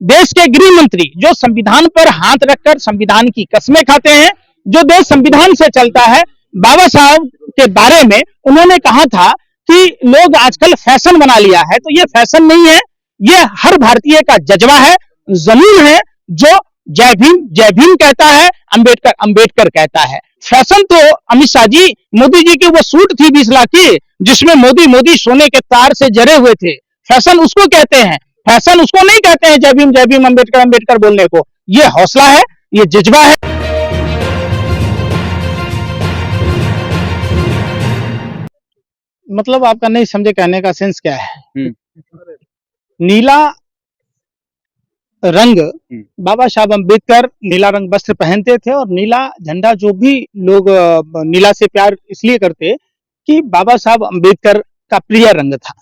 देश के गृह मंत्री जो संविधान पर हाथ रखकर संविधान की कस्में खाते हैं, जो देश संविधान से चलता है, बाबा साहब के बारे में उन्होंने कहा था कि लोग आजकल फैशन बना लिया है। तो ये फैशन नहीं है, ये हर भारतीय का जज्बा है, जमीन है, जो जय भीम कहता है, अंबेडकर अंबेडकर कहता है। फैशन तो अमित शाह जी, मोदी जी की वो सूट थी 20 लाख की, जिसमें मोदी सोने के तार से जड़े हुए थे, फैशन उसको कहते हैं। फैशन उसको नहीं कहते हैं जय भीम अंबेडकर अंबेडकर बोलने को। ये हौसला है, ये जज्बा है। मतलब आपका नहीं समझे कहने का सेंस क्या है? नीला रंग, बाबा साहब अंबेडकर नीला रंग वस्त्र पहनते थे और नीला झंडा, जो भी लोग नीला से प्यार इसलिए करते कि बाबा साहब अंबेडकर का प्रिय रंग था।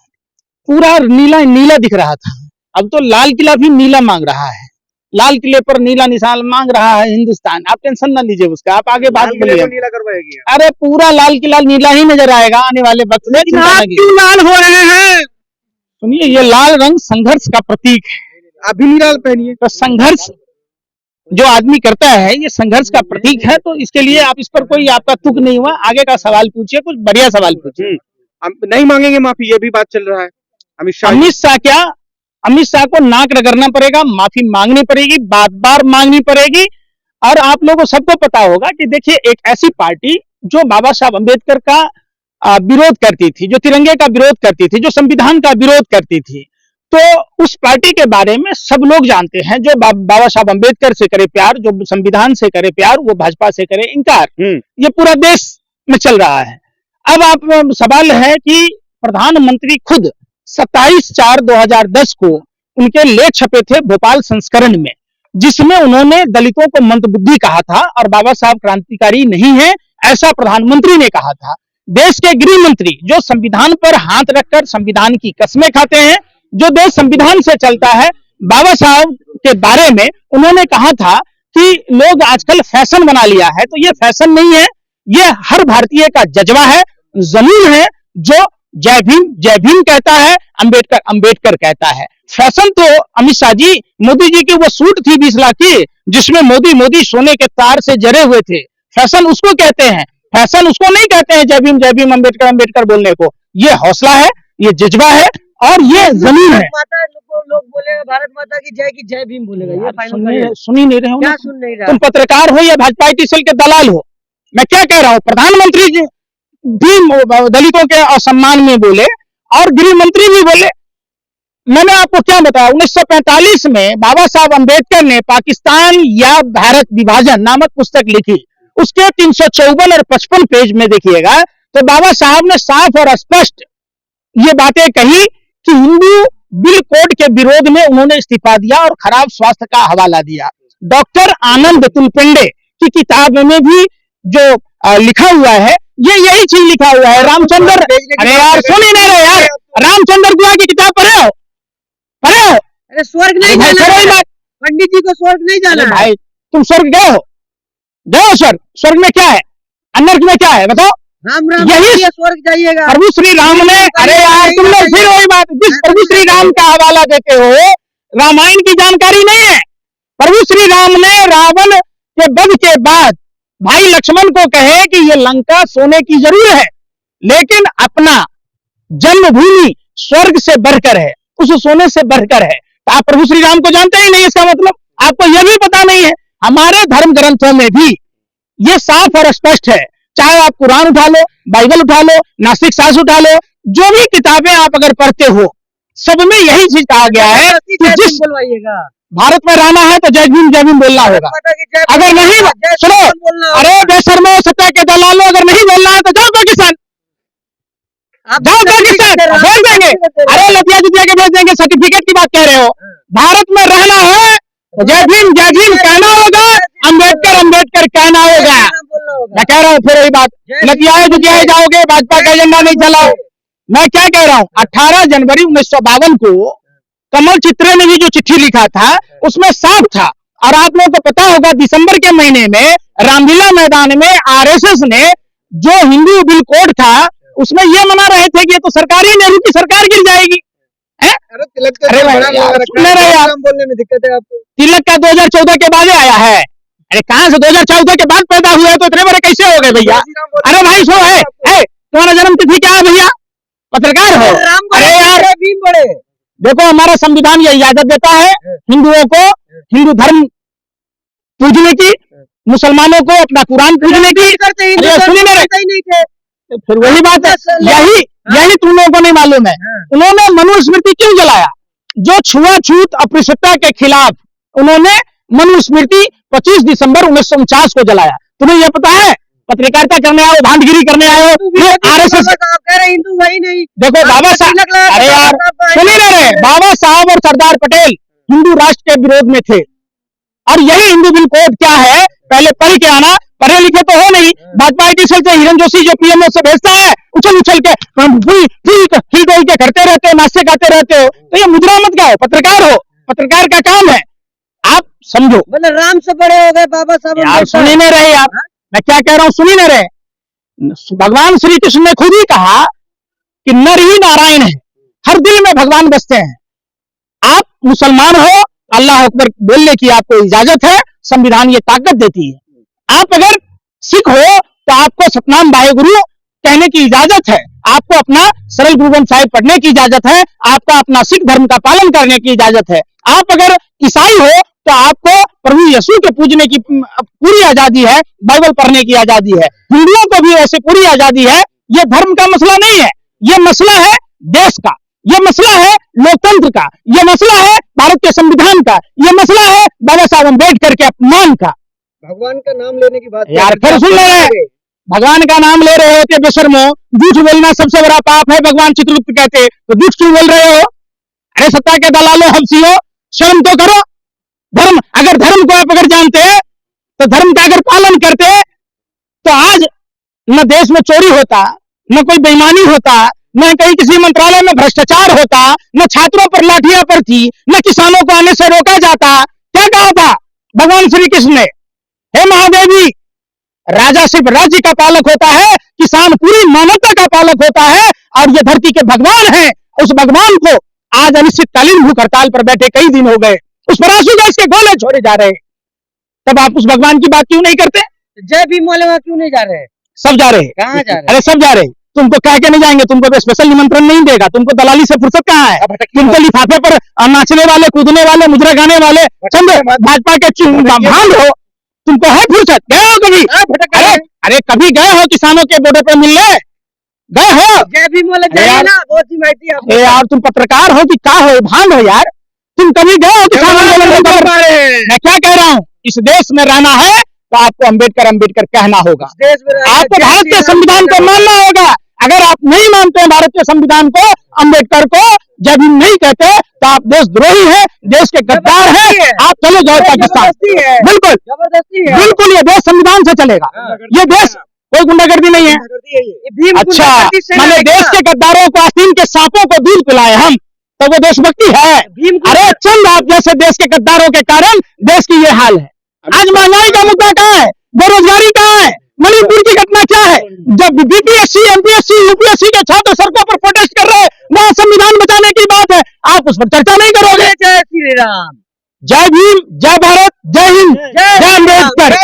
पूरा नीला नीला दिख रहा था। अब तो लाल किला भी नीला मांग रहा है, लाल किले पर नीला निशान मांग रहा है हिंदुस्तान। आप टेंशन ना लीजिए उसका, आप आगे बात करिए। नीला करवाएगी? अरे पूरा लाल किला नीला ही नजर आएगा आने वाले वक्त में। क्यों लाल हो रहे हैं? सुनिए, ये लाल रंग संघर्ष का प्रतीक है। अभी नहीं लाल पहनिए। तो संघर्ष जो आदमी करता है, ये संघर्ष का प्रतीक है। तो इसके लिए आप इस पर कोई आपका तुक नहीं हुआ। आगे का सवाल पूछिए, कुछ बढ़िया सवाल पूछिए। नहीं मांगेंगे माफी, ये भी बात चल रहा है। अमित शाह क्या? अमित शाह को नाक रगड़ना पड़ेगा, माफी मांगनी पड़ेगी, बार बार मांगनी पड़ेगी। और आप लोगों को सबको पता होगा कि देखिए, एक ऐसी पार्टी जो बाबा साहब अंबेडकर का विरोध करती थी, जो तिरंगे का विरोध करती थी, जो संविधान का विरोध करती थी, तो उस पार्टी के बारे में सब लोग जानते हैं। जो बाबा साहब अंबेडकर से करे प्यार, जो संविधान से करे प्यार, वो भाजपा से करे इनकार। ये पूरा देश में चल रहा है। अब आप सवाल है कि प्रधानमंत्री खुद 27/4/2010 को उनके लेख छपे थे भोपाल संस्करण में, जिसमें उन्होंने दलितों को मंदबुद्धि कहा था और बाबा साहब क्रांतिकारी नहीं है, ऐसा प्रधानमंत्री ने कहा था। देश के गृह मंत्री जो संविधान पर हाथ रखकर संविधान की कस्में खाते हैं, जो देश संविधान से चलता है, बाबा साहब के बारे में उन्होंने कहा था कि लोग आजकल फैशन बना लिया है। तो ये फैशन नहीं है, ये हर भारतीय का जज्बा है, जमीन है, जो जय भीम कहता है, अंबेडकर अंबेडकर कहता है। फैशन तो अमित शाह जी, मोदी जी की वो सूट थी 20 लाख की, जिसमें मोदी सोने के तार से जड़े हुए थे, फैशन उसको कहते हैं। फैशन उसको नहीं कहते हैं जय भीम अंबेडकर अंबेडकर बोलने को। ये हौसला है, ये जज्बा है और ये जमीन है। लोग बोलेगा भारत माता की जय भीम बोलेगा। ये सुन ही नहीं रहे हो? क्या सुन नहीं रहा? तुम पत्रकार हो या भाजपा टीसल के दलाल हो? मैं क्या कह रहा हूँ, प्रधानमंत्री जी भी दलितों के असम्मान में बोले और गृह मंत्री भी बोले। मैंने आपको क्या बताया, 1945 में बाबा साहब अंबेडकर ने पाकिस्तान या भारत विभाजन नामक पुस्तक लिखी। उसके 354 और 55 पेज में देखिएगा तो बाबा साहब ने साफ और स्पष्ट ये बातें कही कि हिंदू बिल कोड के विरोध में उन्होंने इस्तीफा दिया और खराब स्वास्थ्य का हवाला दिया। डॉक्टर आनंद तुलपेंडे की किताब में भी जो लिखा हुआ है, ये यही चीज लिखा हुआ है। रामचंद्र, अरे यार सुन ही नहीं रहे यार, रामचंद्र गुहा की किताब पढ़े हो? अरे स्वर्ग नहीं जाना, पंडित जी को स्वर्ग नहीं जाना भाई। तुम स्वर्ग गए हो? स्वर्ग में क्या है, नरक में क्या है बताओ? राम यही स्वर्ग जाइएगा। प्रभु श्री राम ने, अरे यार तुम लोग फिर वही बात, जिस प्रभु श्री राम का हवाला देते हो, रामायण की जानकारी नहीं है। प्रभु श्री राम ने रावण के वध के बाद भाई लक्ष्मण को कहे कि ये लंका सोने की जरूर है, लेकिन अपना जन्मभूमि स्वर्ग से बढ़कर है, उस सोने से बढ़कर है। तो आप प्रभु श्री राम को जानते ही नहीं, इसका मतलब आपको यह भी पता नहीं है। हमारे धर्म ग्रंथों में भी ये साफ और स्पष्ट है। चाहे आप कुरान उठा लो, बाइबल उठा लो, नास्तिक शास्त्र उठा लो, जो भी किताबें आप अगर पढ़ते हो, सब में यही चीज कहा गया है कि जिस भारत में रहना है तो जय भीम बोलना होगा। अगर नहीं सुनो, अरे बेशर्मो सत्ता के दलालों, अगर नहीं बोलना है तो जाओ पाकिस्तान, जाओ पाकिस्तान, भेज देंगे। अरे लतिया जुतिया के भेज देंगे, सर्टिफिकेट की बात कह रहे हो। भारत में रहना है तो जय भीम कहना होगा, अंबेडकर कहना होगा। मैं कह रहा हूँ फिर वही बात, लतियाए जुतियाए जाओगे, भाजपा का एजेंडा नहीं चलाओ। मैं क्या कह रहा हूँ, 18 जनवरी 1952 को कमल चित्रे ने भी जो चिट्ठी लिखा था, उसमें साफ था। और आप लोगों को पता होगा, दिसंबर के महीने में रामलीला मैदान में आरएसएस ने जो हिंदू बिल कोड था, उसमें ये मना रहे थे कि ये तो सरकारी नेहरू की सरकार गिर जाएगी। हैं? अरे तिलक तो अरे भाई बड़ा यार, लगा रखा सुन ले रहे है, आप। नाम बोलने में दिक्कत है आपको। तिलक का 2014 के बाद आया है। अरे कहाँ से 2014 के बाद पैदा हुए तो इतने बड़े कैसे हो गए भैया? अरे भाई सो है तुम्हारा जन्म तिथि क्या है भैया? पत्रकार हो? राम अरे यार बड़े भीम बड़े। देखो हमारा संविधान ये इजाजत देता है हिंदुओं को हिंदू धर्म पूजने की, मुसलमानों को अपना कुरान पूजने की। करते हिंदू अरे धर्म सुनिए मेरे, मानते ही नहीं थे। तो फिर वही बात है, यही तुम लोगों को नहीं मालूम है। उन्होंने मनुस्मृति क्यों जलाया? जो छुआछूत अस्पृश्यता के खिलाफ उन्होंने मनुस्मृति 25 दिसंबर 1949 को जलाया। तुम्हें यह पता है? पत्रकारिता करने आओ, भांडगिरी करने आओ, आरएसएस। आप कह रहे हिंदू वही नहीं। देखो बाबा साहब, अरे यार सुनिए ना रे, बाबा साहब और सरदार पटेल हिंदू राष्ट्र के विरोध में थे। और यही हिंदू बिल कोड क्या है पहले पढ़ के आना। पढ़े लिखे तो हो नहीं, भाजपा आईटी सेल से हिरन जोशी जो पीएमओ से भेजता है उछल उछल के हिल डोल के करते रहते हो, नाश्ते खाते रहते हो। तो ये मुजरा मत गाओ, पत्रकार हो, पत्रकार का काम है। आप समझो। मतलब राम से बड़े हो गए बाबा साहब। यार सुनी नहीं रहे यार, मैं क्या कह रहा हूँ सुनी नहीं रहे। भगवान श्री कृष्ण ने खुद ही कहा कि नर ही नारायण है, हर दिल में भगवान बसते हैं। आप मुसलमान हो, अल्लाह अकबर बोलने की आपको इजाजत है, संविधान ये ताकत देती है। आप अगर सिख हो तो आपको सतनाम वाहेगुरु कहने की इजाजत है, आपको अपना सरल गुरु ग्रंथ साहिब पढ़ने की इजाजत है, आपका अपना सिख धर्म का पालन करने की इजाजत है। आप अगर ईसाई हो तो आपको प्रभु यीशु के पूजने की पूरी आजादी है, बाइबल पढ़ने की आजादी है। हिंदुओं को भी ऐसे पूरी आजादी है। ये धर्म का मसला नहीं है, ये मसला है देश का, ये मसला है लोकतंत्र का, ये मसला है भारत के संविधान का, ये मसला है बाबा साहब अम्बेडकर के अपमान का। भगवान का नाम लेने की बात यार फिर सुन ले, भगवान का नाम ले रहे हो कि बेशर्मो, झूठ बोलना सबसे बड़ा पाप है, भगवान चित्रगुप्त कहते, तो झूठ क्यों बोल रहे हो? अरे सत्ता के दलालो, हबसियो, शर्म तो करो। धर्म अगर धर्म को आप अगर जानते तो धर्म का अगर पालन करते तो आज न देश में चोरी होता, न कोई बेईमानी होता, न कहीं किसी मंत्रालय में भ्रष्टाचार होता, न छात्रों पर लाठियां पड़ती, न किसानों को आने से रोका जाता। क्या कहा था भगवान श्री कृष्ण ने? हे महादेवी, राजा सिर्फ राज्य का पालक होता है, किसान पूरी मानवता का पालक होता है, और ये धरती के भगवान है। उस भगवान को आज अनिश्चितकालीन भूख हड़ताल पर बैठे कई दिन हो गए, उस पर आंसू गैस के गोले छोड़े जा रहे, तब आप उस भगवान की बात क्यों नहीं करते? जय भीम वाले वहां क्यों नहीं जा रहे? सब जा रहे। कहाँ जा रहे? अरे सब जा रहे। तुमको कह के नहीं जाएंगे, तुमको स्पेशल निमंत्रण नहीं देगा, तुमको दलाली से फुर्सत कहाँ है? तुमको लिफाफे पर नाचने वाले, कूदने वाले, मुजरा गाने वाले समझो भाजपा के भांड हो, तुमको है फुर्सत? गए हो कभी? अरे कभी गए हो किसानों के बॉर्डर पर मिलने? गए हो? जय भीम वाले जाइए ना, बहुत ही महती है। अरे यार तुम पत्रकार हो कि क्या हो, भांड हो यार? तुम कभी गए हो किसान आंदोलन में? मैं क्या कह रहा हूँ, इस देश में रहना है तो आपको अम्बेडकर कहना होगा। आपको भारत के संविधान को मानना होगा। अगर आप नहीं मानते हैं भारत के संविधान को, अम्बेडकर को, जब हम नहीं कहते तो आप देशद्रोही हैं, देश के गद्दार हैं। आप चले जाओ पाकिस्तान। बिल्कुल जबरदस्ती है। बिल्कुल, ये देश संविधान से चलेगा। ये देश कोई गुंडागर्दी नहीं है। अच्छा, मैंने देश के गद्दारों को, आस्तीन के सांपों को दूध पिलाए हम, तो वो देशभक्ति है? अरे चंद आप जैसे देश के गद्दारों के कारण देश की ये हाल है। आज महंगाई का मुद्दा कहाँ है? बेरोजगारी कहाँ है? मणिपुर की घटना क्या है? जब बीपीएससी, एमपीएससी, यूपीएससी के छात्र सड़कों पर प्रोटेस्ट कर रहे हैं, वहां संविधान बचाने की बात है, आप उस पर चर्चा नहीं करोगे। जय श्री राम, जय भीम, जय भारत, जय हिंद, जय अम्बेडकर।